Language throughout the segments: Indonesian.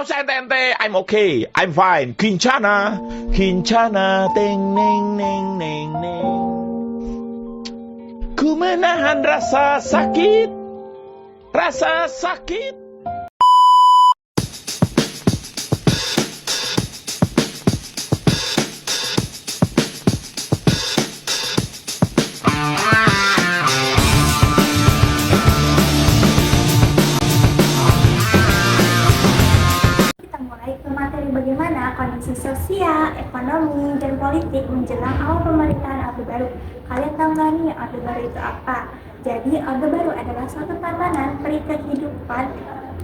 usah ente-ente, I'm okay, I'm fine. Kincana, kincana, teng neng neng neng neng. Ku menahan rasa sakit, rasa sakit. Kita mulai ke materi bagaimana kondisi sosial, ekonomi, dan politik menjelang awal pemerintahan Orde Baru. Kalian tahu nggak nih Orde Baru itu apa? Jadi Orde Baru adalah suatu tatanan peri kehidupan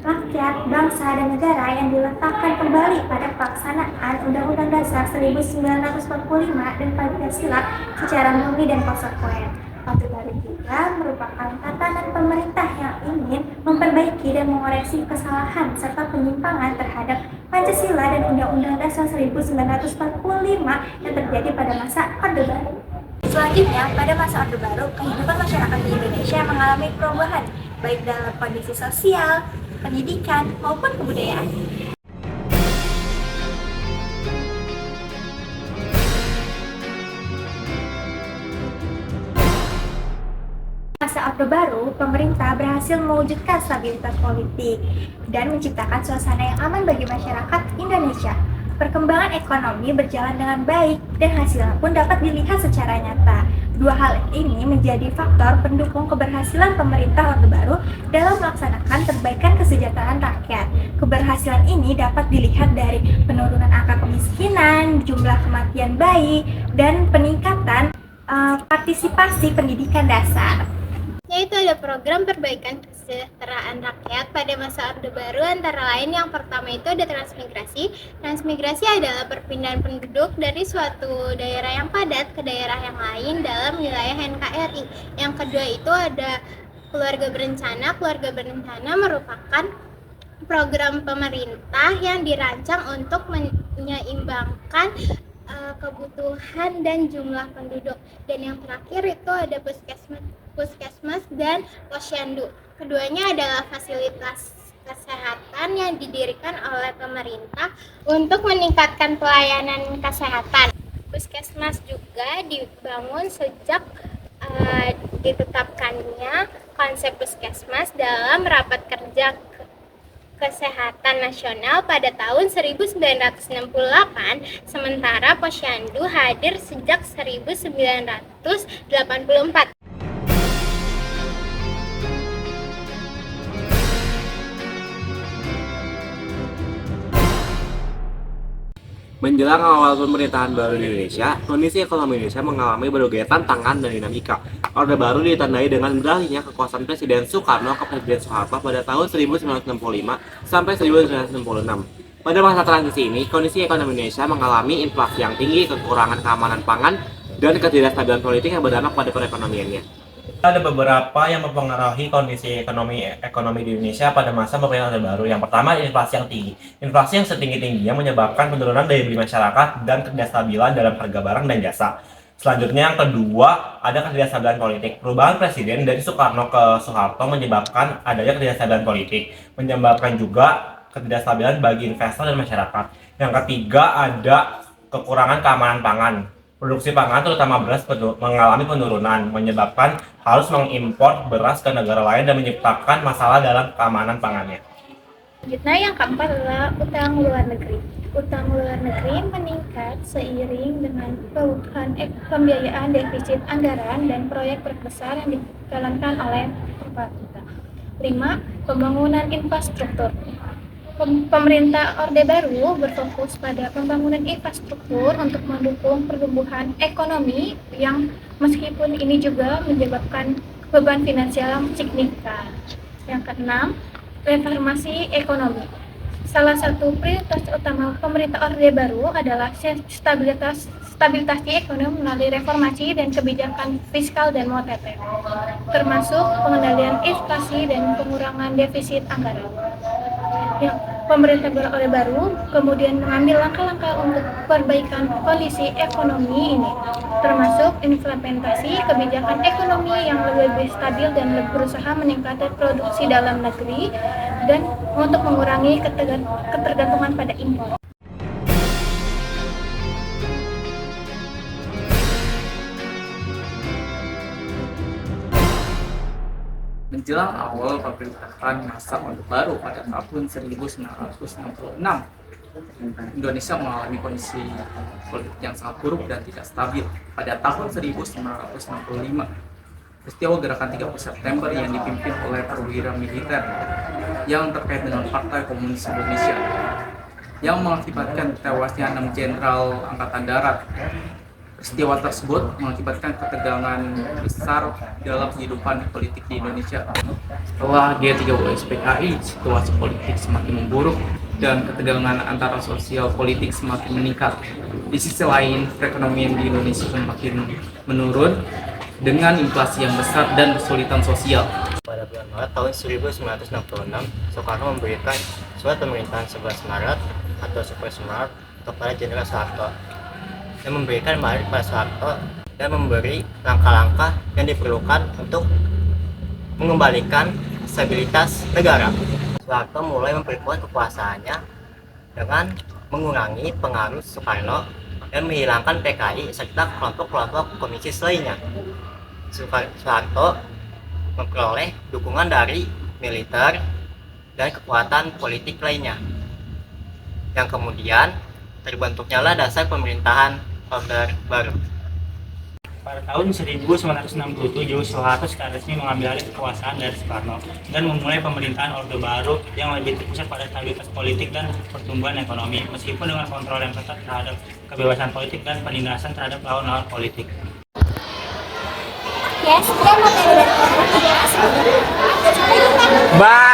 rakyat, bangsa, dan negara yang diletakkan kembali pada pelaksanaan Undang-Undang Dasar 1945 dan Pancasila secara murni dan konsekuen. Orde Baru juga merupakan tatanan pemerintah yang ingin memperbaiki dan mengoreksi kesalahan serta penyimpangan terhadap Pancasila dan Undang-Undang Dasar 1945 yang terjadi pada masa Orde Baru. Selanjutnya, pada masa Orde Baru, kehidupan masyarakat di Indonesia mengalami perubahan, baik dalam kondisi sosial, pendidikan, maupun kebudayaan. Masa Orde Baru, pemerintah berhasil mewujudkan stabilitas politik dan menciptakan suasana yang aman bagi masyarakat Indonesia. Perkembangan ekonomi berjalan dengan baik dan hasilnya pun dapat dilihat secara nyata. Dua hal ini menjadi faktor pendukung keberhasilan pemerintah Orde Baru dalam melaksanakan perbaikan kesejahteraan rakyat. Keberhasilan ini dapat dilihat dari penurunan angka kemiskinan, jumlah kematian bayi, dan peningkatan partisipasi pendidikan dasar. Yaitu ada program perbaikan kesejahteraan rakyat pada masa Orde Baru, antara lain yang pertama itu ada transmigrasi. Transmigrasi adalah perpindahan penduduk dari suatu daerah yang padat ke daerah yang lain dalam wilayah NKRI. Yang kedua itu ada keluarga berencana. Keluarga berencana merupakan program pemerintah yang dirancang untuk menyeimbangkan kebutuhan dan jumlah penduduk. Dan yang terakhir itu ada puskesmas dan posyandu. Keduanya adalah fasilitas kesehatan yang didirikan oleh pemerintah untuk meningkatkan pelayanan kesehatan. Puskesmas juga dibangun sejak ditetapkannya konsep puskesmas dalam rapat kerja Kesehatan Nasional pada tahun 1968, sementara posyandu hadir sejak 1984. Menjelang awal pemerintahan baru di Indonesia, kondisi ekonomi Indonesia mengalami berbagai tantangan dan dinamika. Orde Baru ditandai dengan beralihnya kekuasaan Presiden Soekarno ke Presiden Soeharto pada tahun 1965 sampai 1966. Pada masa transisi ini, kondisi ekonomi Indonesia mengalami inflasi yang tinggi, kekurangan keamanan pangan, dan ketidakstabilan politik yang berdampak pada perekonomiannya. Ada beberapa yang mempengaruhi kondisi ekonomi di Indonesia pada masa pemerintahan Orde Baru. Yang pertama, inflasi yang tinggi. Inflasi yang setinggi-tingginya menyebabkan penurunan daya beli masyarakat dan ketidakstabilan dalam harga barang dan jasa. Selanjutnya, yang kedua, ada ketidakstabilan politik. Perubahan presiden dari Soekarno ke Soeharto menyebabkan adanya ketidakstabilan politik, menyebabkan juga ketidakstabilan bagi investor dan masyarakat. Yang ketiga, ada kekurangan keamanan pangan. Produksi pangan terutama beras mengalami penurunan, menyebabkan harus mengimpor beras ke negara lain dan menciptakan masalah dalam keamanan pangannya. Selanjutnya yang keempat adalah utang luar negeri. Utang luar negeri meningkat seiring dengan perubahan pembiayaan defisit anggaran dan proyek besar yang dijalankan oleh pemerintah. 5. Pembangunan infrastruktur. Pemerintah Orde Baru berfokus pada pembangunan infrastruktur untuk mendukung pertumbuhan ekonomi yang meskipun ini juga menyebabkan beban finansial yang signifikan. Yang keenam, reformasi ekonomi. Salah satu prioritas utama pemerintah Orde Baru adalah stabilisasi ekonomi melalui reformasi dan kebijakan fiskal dan moneter, termasuk pengendalian inflasi dan pengurangan defisit anggaran. Pemerintah Orde Baru kemudian mengambil langkah-langkah untuk perbaikan kondisi ekonomi ini, termasuk implementasi kebijakan ekonomi yang lebih stabil dan berusaha meningkatkan produksi dalam negeri dan untuk mengurangi ketergantungan pada impor. Menjelang awal pemerintahan masa Orde Baru pada tahun 1966, Indonesia mengalami kondisi politik yang sangat buruk dan tidak stabil. Pada tahun 1965, peristiwa gerakan 30 September yang dipimpin oleh perwira militer yang terkait dengan Partai Komunis Indonesia yang mengakibatkan tewasnya 6 jenderal Angkatan Darat. Peristiwa tersebut mengakibatkan ketegangan besar dalam kehidupan politik di Indonesia. Setelah G30 SPKI, situasi politik semakin memburuk dan ketegangan antara sosial politik semakin meningkat. Di sisi lain, perekonomian di Indonesia semakin menurun dengan inflasi yang besar dan kesulitan sosial. Pada bulan Maret tahun 1966, Soekarno memberikan surat pemerintahan 11 Maret atau Super Smart kepada Jenderal Soeharto yang memberikan mandat pada Soeharto dan memberi langkah-langkah yang diperlukan untuk mengembalikan stabilitas negara. Soeharto mulai memperkuat kekuasaannya dengan mengurangi pengaruh Soekarno dan menghilangkan PKI serta kelompok-kelompok komunis lainnya. Soeharto memperoleh dukungan dari militer dan kekuatan politik lainnya, yang kemudian terbentuknya lah dasar pemerintahan Orde Baru. Pada tahun 1967, Soeharto secara resmi mengambil alih kekuasaan dari Soekarno dan memulai pemerintahan Orde Baru yang lebih terpusat pada stabilitas politik dan pertumbuhan ekonomi, meskipun dengan kontrol yang ketat terhadap kebebasan politik dan penindasan terhadap lawan-lawan politik. Ya, sekian materi dari podcast. Sampai jumpa. Bye.